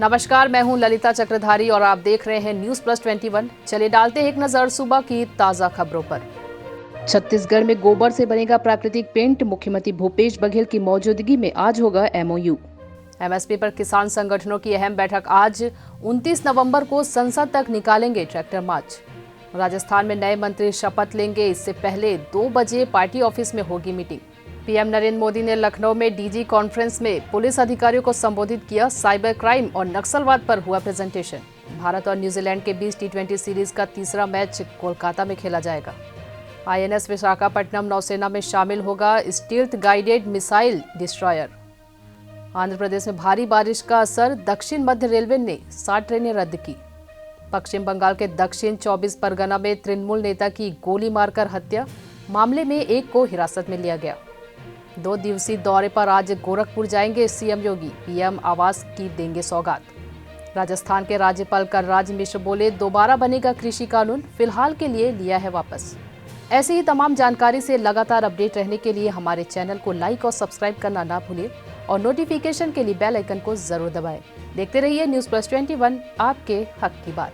नमस्कार, मैं हूं ललिता चक्रधारी और आप देख रहे हैं न्यूज प्लस 21। चलिए डालते हैं एक नजर सुबह की ताजा खबरों पर। छत्तीसगढ़ में गोबर से बनेगा प्राकृतिक पेंट। मुख्यमंत्री भूपेश बघेल की मौजूदगी में आज होगा एमओयू। एमएसपी पर किसान संगठनों की अहम बैठक आज 29 नवंबर को संसद तक निकालेंगे ट्रैक्टर मार्च। राजस्थान में नए मंत्री शपथ लेंगे। इससे पहले 2 बजे पार्टी ऑफिस में होगी मीटिंग। पीएम नरेंद्र मोदी ने लखनऊ में डीजी कॉन्फ्रेंस में पुलिस अधिकारियों को संबोधित किया। साइबर क्राइम और नक्सलवाद पर हुआ प्रेजेंटेशन। भारत और न्यूजीलैंड के बीच T20 सीरीज का तीसरा मैच कोलकाता में खेला जाएगा। आईएनएस विशाखापट्टनम नौसेना में शामिल होगा stealth guided missile destroyer. Andhra Pradesh में भारी बारिश का असर। दक्षिण मध्य रेलवे ने 60 ट्रेनें रद्द की। पश्चिम बंगाल के दक्षिण 24 परगना में तृणमूल नेता की गोली मारकर हत्या। मामले में एक को हिरासत में लिया गया। 2 दिवसीय दौरे पर आज गोरखपुर जाएंगे सीएम योगी। पीएम आवास की देंगे सौगात। राजस्थान के राज्यपाल कलराज मिश्र बोले, दोबारा बनेगा कृषि कानून, फिलहाल के लिए लिया है वापस। ऐसी ही तमाम जानकारी से लगातार अपडेट रहने के लिए हमारे चैनल को लाइक और सब्सक्राइब करना ना भूलिए और नोटिफिकेशन के लिए बेल आइकन को जरूर दबाएं। देखते रहिए न्यूज प्लस 21, आपके हक की बात।